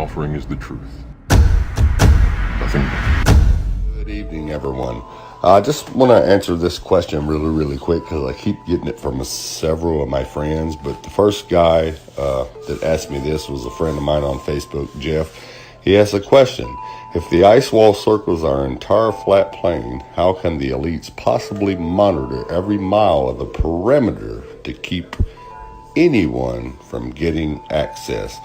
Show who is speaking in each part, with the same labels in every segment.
Speaker 1: offering is the truth. Nothing more.
Speaker 2: Good evening, everyone. I just want to answer this question really quick because I keep getting it from several of my friends. But the first guy that asked me this was a friend of mine on Facebook, Jeff. He asked a question. If the ice wall circles our entire flat plain, how can the elites possibly monitor every mile of the perimeter to keep anyone from getting access?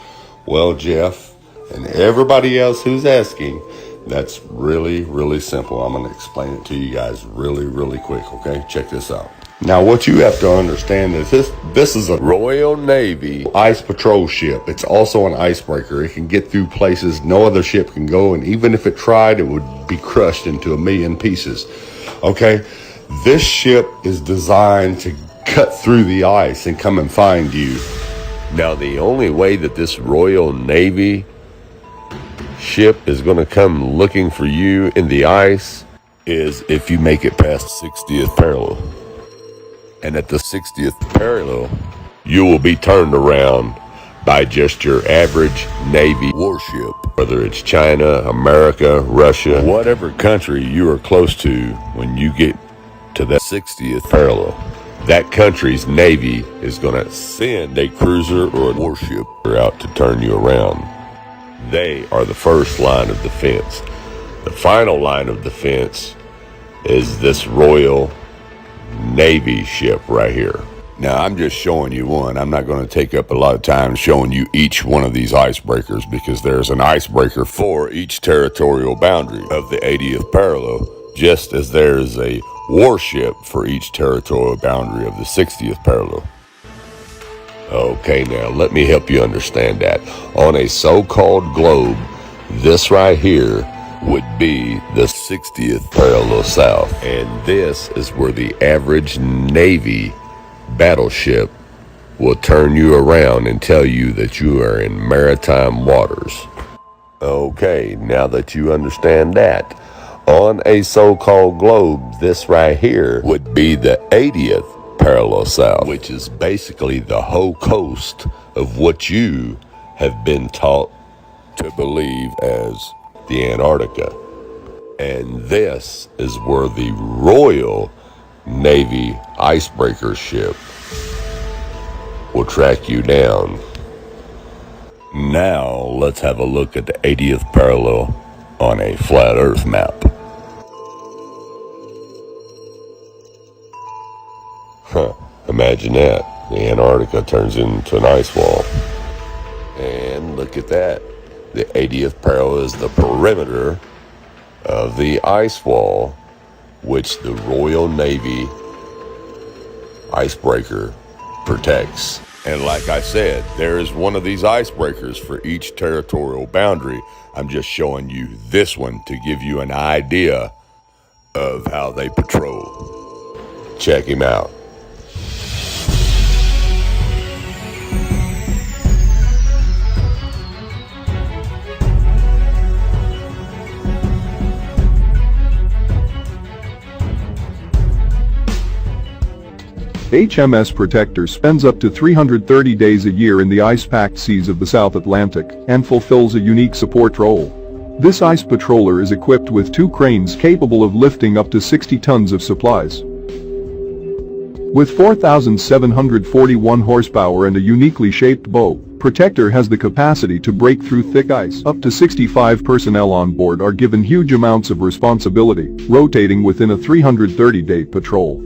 Speaker 2: Well, Jeff, and everybody else who's asking, that's really simple. I'm going to explain it to you guys really quick, okay? Check this out. Now, what you have to understand is this is a Royal Navy ice patrol ship. It's also an icebreaker. It can get through places no other ship can go, and even if it tried, it would be crushed into a million pieces, okay? This ship is designed to cut through the ice and come and find you.
Speaker 3: Now, the only way that this Royal Navy ship is going to come looking for you in the ice is if you make it past 60th parallel. And at the 60th parallel, you will be turned around by just your average Navy warship. Whether it's China, America, Russia, whatever country you are close to, when you get to that 60th parallel, that country's Navy is going to send a cruiser or a warship out to turn you around. They are the first line of defense. The final line of defense is this Royal Navy ship right here. Now, I'm just showing you one. I'm not going to take up a lot of time showing you each one of these icebreakers because there's an icebreaker for each territorial boundary of the 80th parallel, just as there's a warship for each territorial boundary of the 60th parallel. Okay, now let me help you understand that. On a so-called globe, this right here would be the 60th parallel south. And this is where the average Navy battleship will turn you around and tell you that you are in maritime waters. Okay, now that you understand that, on a so-called globe, this right here would be the 80th parallel south, which is basically the whole coast of what you have been taught to believe as the Antarctica. And this is where the Royal Navy icebreaker ship will track you down. Now let's have a look at the 80th parallel on a flat earth map. Imagine that. The Antarctica turns into an ice wall. And look at that. The 80th parallel is the perimeter of the ice wall, which the Royal Navy icebreaker protects. And like I said, there is one of these icebreakers for each territorial boundary. I'm just showing you this one to give you an idea of how they patrol. Check him out.
Speaker 4: HMS Protector spends up to 330 days a year in the ice-packed seas of the South Atlantic and fulfills a unique support role. This ice patroller is equipped with 2 cranes capable of lifting up to 60 tons of supplies. With 4,741 horsepower and a uniquely shaped bow, Protector has the capacity to break through thick ice. Up to 65 personnel on board are given huge amounts of responsibility, rotating within a 330-day patrol.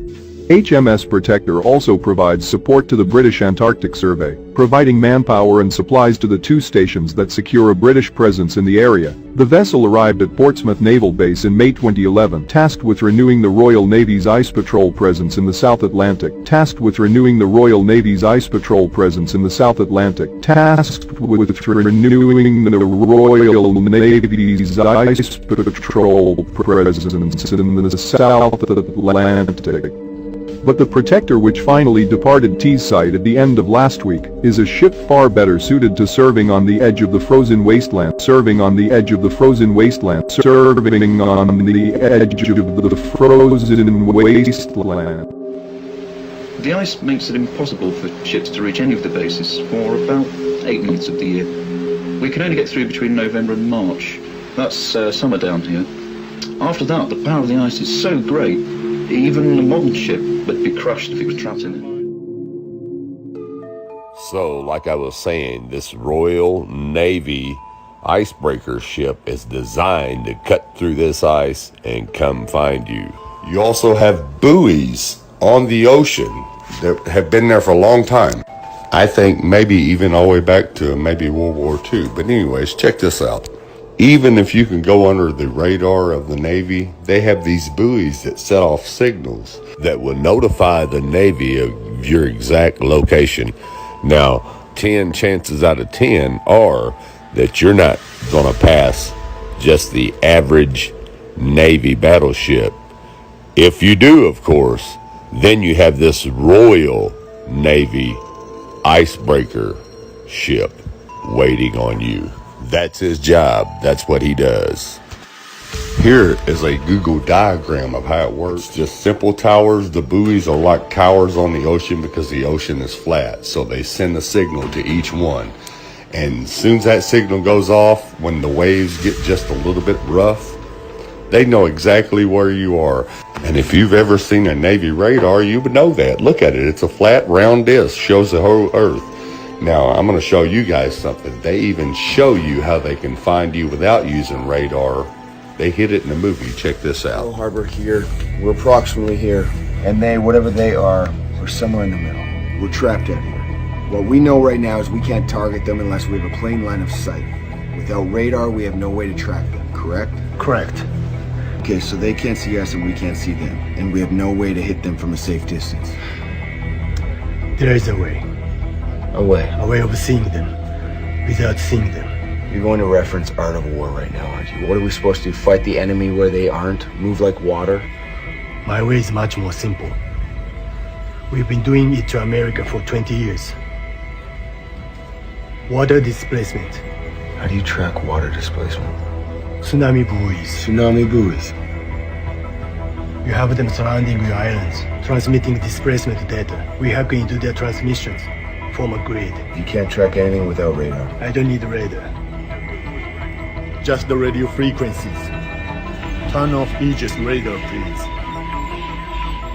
Speaker 4: HMS Protector also provides support to the British Antarctic Survey, providing manpower and supplies to the 2 stations that secure a British presence in the area. The vessel arrived at Portsmouth Naval Base in May 2011, tasked with renewing the Royal Navy's ice patrol presence in the South Atlantic. Tasked with renewing the Royal Navy's ice patrol presence in the South Atlantic. Tasked with renewing the Royal Navy's ice patrol presence in the South Atlantic. But the Protector, which finally departed Teesside at the end of last week, is a ship far better suited to serving on the edge of the frozen wasteland. Serving on the edge of the frozen wasteland. Serving on the edge of the frozen wasteland.
Speaker 5: The ice makes it impossible for ships to reach any of the bases for about 8 months of the year. We can only get through between November and March. That's summer down here. After that, the power of the ice is so great, even a modern ship would be crushed if it was trapped in it.
Speaker 3: So, like I was saying, this Royal Navy icebreaker ship is designed to cut through this ice and come find you.
Speaker 2: You also have buoys on the ocean that have been there for a long time. I think maybe even all the way back to maybe World War II. But anyways, check this out. Even if you can go under the radar of the Navy, they have these buoys that set off signals
Speaker 3: that will notify the Navy of your exact location. Now, 10 chances out of 10 are that you're not going to pass just the average Navy battleship. If you do, of course, then you have this Royal Navy icebreaker ship waiting on you. That's his job. That's what he does.
Speaker 2: Here is a Google diagram of how it works. Just simple towers. The buoys are like towers on the ocean because the ocean is flat. So they send a signal to each one. And as soon as that signal goes off, when the waves get just a little bit rough, they know exactly where you are. And if you've ever seen a Navy radar, you would know that. Look at it. It's a flat, round disc. Shows the whole Earth. Now, I'm going to show you guys something. They even show you how they can find you without using radar. They hit it in the movie. Check this out.
Speaker 6: Pearl Harbor here. We're approximately here. And they, whatever they are somewhere in the middle. We're trapped out here. What we know right now is we can't target them unless we have a plain line of sight. Without radar, we have no way to track them, correct?
Speaker 7: Correct.
Speaker 6: Okay, so they can't see us and we can't see them. And we have no way to hit them from a safe distance.
Speaker 7: There is a way.
Speaker 6: A way?
Speaker 7: A way of seeing them without seeing them.
Speaker 6: You're going to reference Art of War right now, aren't you? What are we supposed to do? Fight the enemy where they aren't? Move like water?
Speaker 7: My way is much more simple. We've been doing it to America for 20 years. Water displacement.
Speaker 6: How do you track water displacement?
Speaker 7: Tsunami buoys.
Speaker 6: Tsunami buoys.
Speaker 7: You have them surrounding your islands, transmitting displacement data. We hack into their transmissions, form a grid.
Speaker 6: You can't track anything without radar.
Speaker 7: I don't need radar. Just the radio frequencies. Turn off Aegis radar, please.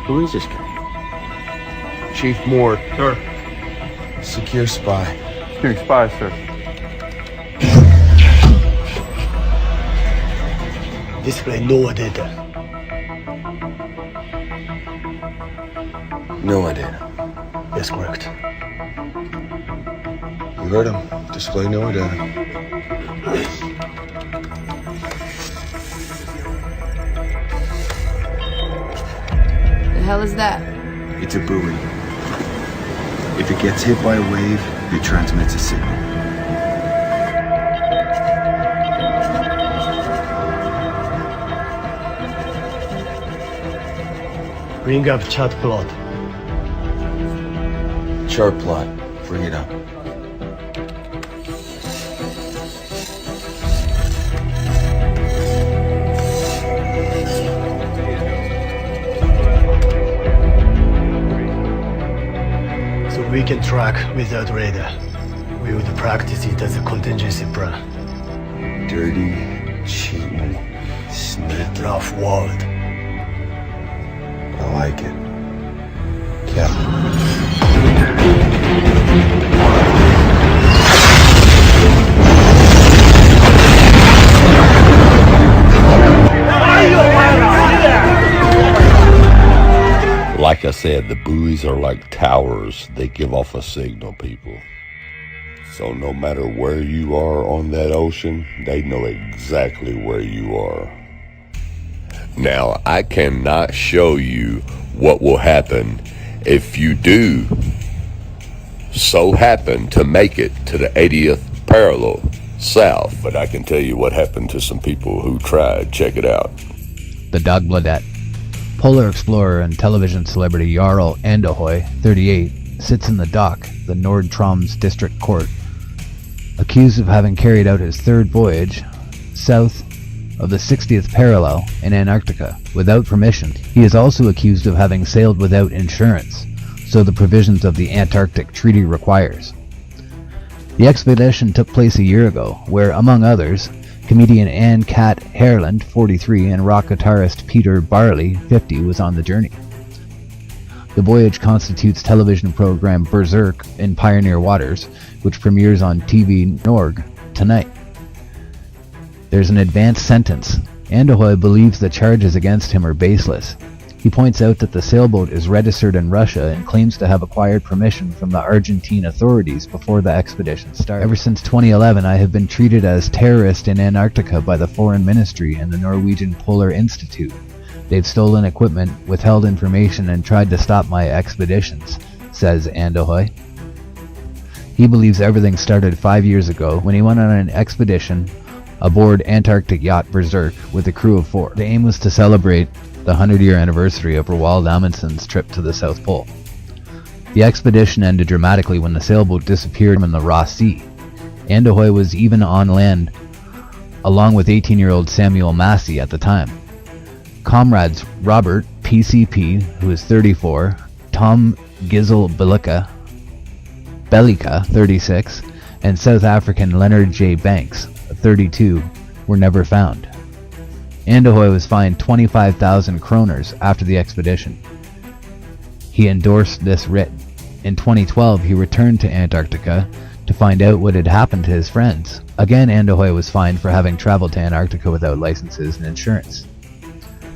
Speaker 6: Who is this guy?
Speaker 8: Chief Moore.
Speaker 7: Sir.
Speaker 6: Secure spy.
Speaker 8: Secure spy, sir.
Speaker 7: Display no data.
Speaker 6: No idea.
Speaker 7: Yes, correct.
Speaker 6: You heard him. Display no data.
Speaker 9: The hell is that?
Speaker 6: It's a buoy. If it gets hit by a wave, it transmits a signal.
Speaker 7: Bring up chart plot.
Speaker 6: Chart plot. Bring it up.
Speaker 7: So we can track without radar. We would practice it as a contingency plan.
Speaker 6: Dirty, cheating, sneaky.
Speaker 7: Rough world.
Speaker 6: I like it. Captain.
Speaker 3: Like I said, the buoys are like towers. They give off a signal, people. So no matter where you are on that ocean, they know exactly where you are. Now, I cannot show you what will happen if you do so happen to make it to the 80th parallel south, but I can tell you what happened to some people who tried. Check it out.
Speaker 10: The Dagbladet. Polar explorer and television celebrity Jarl Andahoy, 38, sits in the dock, the Nordtroms District Court, accused of having carried out his third voyage south of the 60th parallel in Antarctica without permission. He is also accused of having sailed without insurance, so the provisions of the Antarctic Treaty requires. The expedition took place a year ago, where, among others, comedian Anne Cat Hareland, 43, and rock guitarist Peter Barley, 50, was on the journey. The voyage constitutes television program Berserk in Pioneer Waters, which premieres on TV Norge tonight. There's an advanced sentence. Andohoy believes the charges against him are baseless. He points out that the sailboat is registered in Russia and claims to have acquired permission from the Argentine authorities before the expedition started. Ever since 2011, I have been treated as terrorist in Antarctica by the Foreign Ministry and the Norwegian Polar Institute. They've stolen equipment, withheld information, and tried to stop my expeditions, says Andohoy. He believes everything started 5 years ago when he went on an expedition aboard Antarctic yacht Berserk with a crew of 4. The aim was to celebrate the 100-year anniversary of Roald Amundsen's trip to the South Pole. The expedition ended dramatically when the sailboat disappeared in the Ross Sea. Andohoy was even on land, along with 18-year-old Samuel Massey at the time. Comrades Robert PCP, who is 34, Tom Gizel Bellica, 36, and South African Leonard J. Banks, 32, were never found. Andohoy was fined 25,000 kroners after the expedition. He endorsed this writ. In 2012, he returned to Antarctica to find out what had happened to his friends. Again, Andohoy was fined for having traveled to Antarctica without licenses and insurance.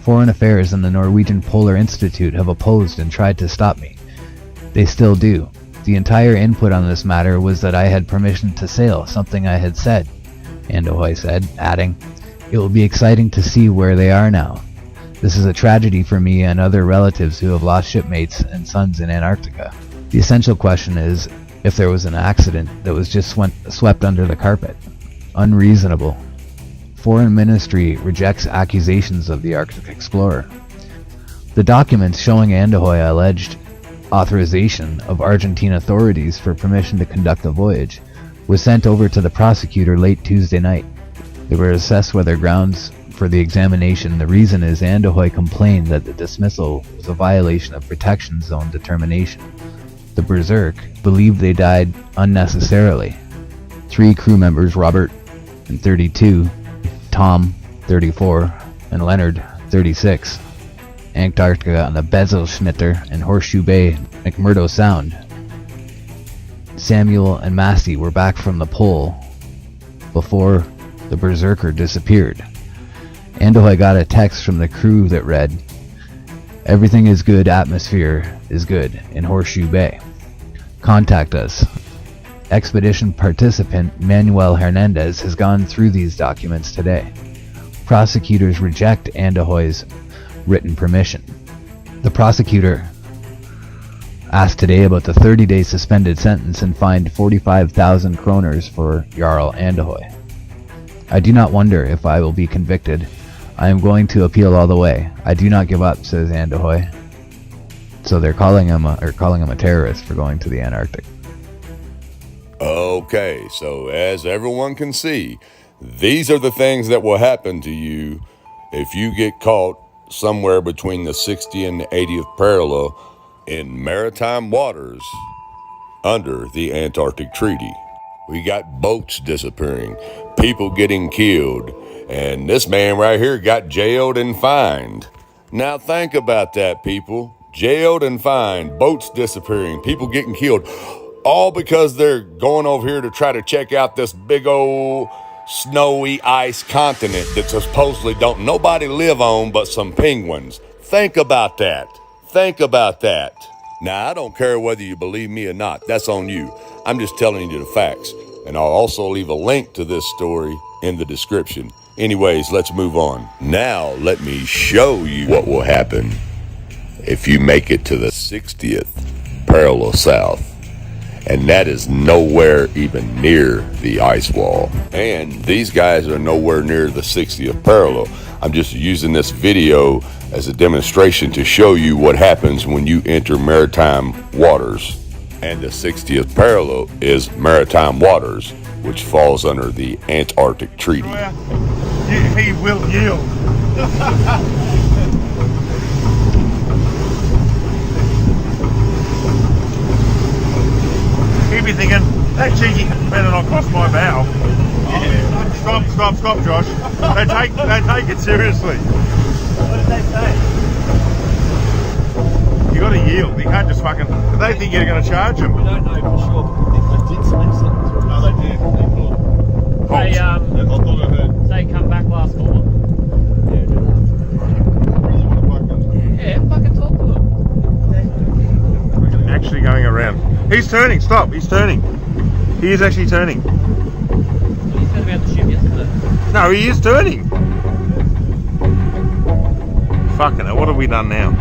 Speaker 10: Foreign Affairs and the Norwegian Polar Institute have opposed and tried to stop me. They still do. The entire input on this matter was that I had permission to sail, something I had said, Andohoy said, adding, "It will be exciting to see where they are now. This is a tragedy for me and other relatives who have lost shipmates and sons in Antarctica. The essential question is if there was an accident that was just swept under the carpet. Unreasonable. Foreign Ministry rejects accusations of the Arctic explorer." The documents showing Andohoy alleged authorization of Argentine authorities for permission to conduct the voyage were sent over to the prosecutor late Tuesday night. They were assessed whether grounds for the examination. The reason is Andohoy complained that the dismissal was a violation of protection zone determination. The Berserk believed they died unnecessarily. 3 crew members, Robert and 32, Tom 34, and Leonard 36, Antarctica on the Bezelschnitter and Horseshoe Bay, McMurdo Sound. Samuel and Massey were back from the pole before the Berserker disappeared. Andohoy got a text from the crew that read, "Everything is good, atmosphere is good in Horseshoe Bay. Contact us." Expedition participant Manuel Hernandez has gone through these documents today. Prosecutors reject Andohoy's written permission. The prosecutor asked today about the 30-day suspended sentence and fined 45,000 kroners for Jarl Andohoy. "I do not wonder if I will be convicted. I am going to appeal all the way. I do not give up," says Andohoy. So they're calling him a terrorist for going to the Antarctic.
Speaker 3: Okay, so as everyone can see, these are the things that will happen to you if you get caught somewhere between the 60th and the 80th parallel in maritime waters under the Antarctic Treaty. We got boats disappearing, people getting killed, and this man right here got jailed and fined. Now think about that, people. Jailed and fined, boats disappearing, people getting killed, all because they're going over here to try to check out this big old snowy ice continent that supposedly don't nobody live on but some penguins. Think about that. Think about that. Now, I don't care whether you believe me or not. That's on you. I'm just telling you the facts. And I'll also leave a link to this story in the description. Anyways, let's move on. Now, let me show you what will happen if you make it to the 60th parallel south. And that is nowhere even near the ice wall. And these guys are nowhere near the 60th parallel. I'm just using this video as a demonstration to show you what happens when you enter maritime waters. And the 60th parallel is maritime waters, which falls under the Antarctic Treaty.
Speaker 8: He will yield. He be thinking, That cheeky better not cross my bow. Yeah. Stop, Josh. They take it seriously.
Speaker 7: What did they say?
Speaker 8: You got to yield. You can't just fucking. They think you're going to charge them.
Speaker 7: We don't know for sure, but they did say something to us.
Speaker 8: No, they did.
Speaker 11: They come back last call. Yeah, fucking talk to them.
Speaker 8: Actually going around. He's turning. Stop. He's turning. He is actually turning.
Speaker 11: You said about the ship yesterday.
Speaker 8: No, he is turning. Fucking hell, what have we done now?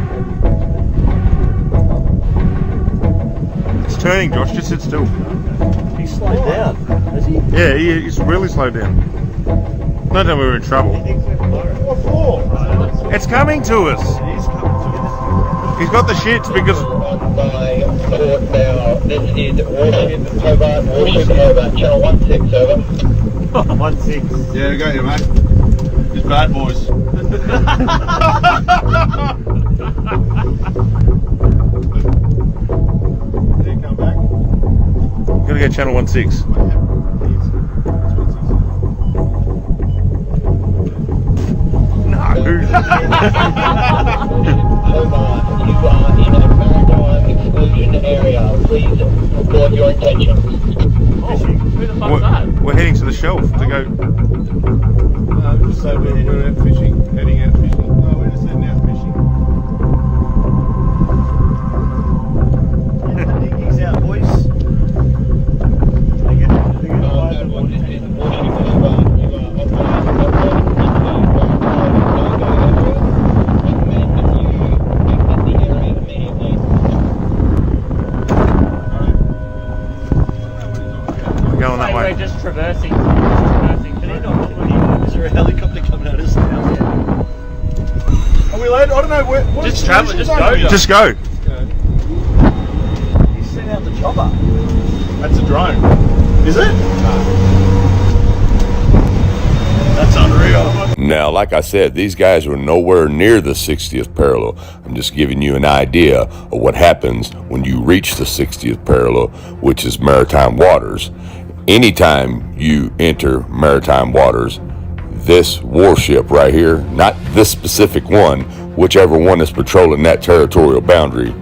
Speaker 8: It's turning, Josh. Just sit still.
Speaker 7: He's slowed down, has he?
Speaker 8: Yeah, he's really slowed down. No doubt we were in trouble.
Speaker 7: What for?
Speaker 8: It's coming to us.
Speaker 7: He's coming to us.
Speaker 8: He's got the shits because...
Speaker 12: This is Warship Hobart, channel 16, over.
Speaker 7: 16.
Speaker 8: Yeah, we got you, mate. It's bad boys. Did he come back? Gonna go channel 16.
Speaker 12: Hobart, you are in a maritime exclusion area. Please report your intentions.
Speaker 11: Who the fuck's that?
Speaker 8: We're heading to the shelf to go.
Speaker 7: Just say we're heading out fishing. Heading out fishing. No, we're just heading out fishing. Get the dinghies out, boys. They get quiet and
Speaker 12: Warship Hobart, you are operating
Speaker 8: Going that way.
Speaker 11: We're just traversing.
Speaker 7: Is there a helicopter coming at us now? Are we allowed? I don't know. What
Speaker 11: Just travel, just go.
Speaker 8: Just go.
Speaker 7: He sent out the chopper. That's a drone. Is it? That's unreal.
Speaker 3: Now, like I said, these guys were nowhere near the 60th parallel. I'm just giving you an idea of what happens when you reach the 60th parallel, which is maritime waters. Anytime you enter maritime waters, this warship right here, not this specific one, whichever one is patrolling that territorial boundary,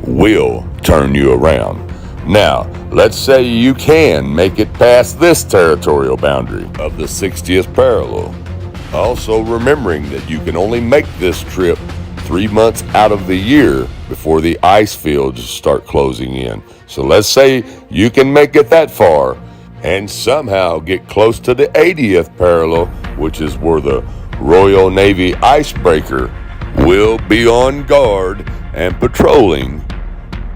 Speaker 3: will turn you around. Now, let's say you can make it past this territorial boundary of the 60th parallel. Also remembering that you can only make this trip 3 months out of the year before the ice fields start closing in. So let's say you can make it that far and somehow get close to the 80th parallel, which is where the Royal Navy icebreaker will be on guard and patrolling.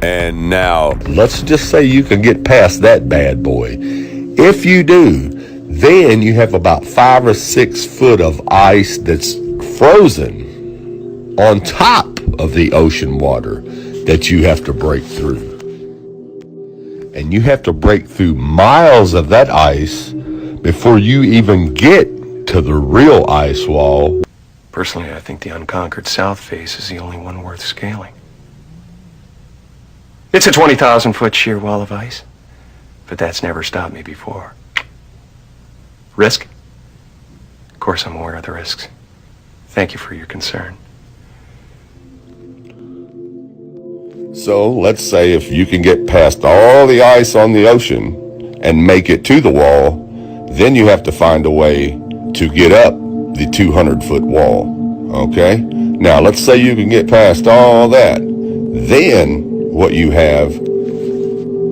Speaker 3: And now, let's just say you can get past that bad boy. If you do, then you have about 5 or 6 foot of ice that's frozen on top of the ocean water that you have to break through. And you have to break through miles of that ice before you even get to the real ice wall.
Speaker 13: Personally, I think the unconquered south face is the only one worth scaling. It's a 20,000 foot sheer wall of ice, but that's never stopped me before. Risk? Of course I'm aware of the risks. Thank you for your concern.
Speaker 3: So let's say if you can get past all the ice on the ocean and make it to the wall, then you have to find a way to get up the 200-foot wall. Okay? Now let's say you can get past all that. Then what you have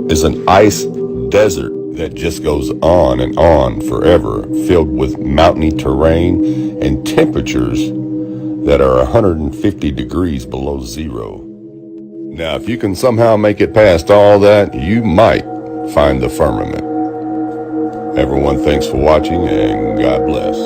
Speaker 3: is an ice desert that just goes on and on forever, filled with mountainy terrain and temperatures that are 150 degrees below zero. Now, if you can somehow make it past all that, you might find the firmament. Everyone, thanks for watching, and God bless.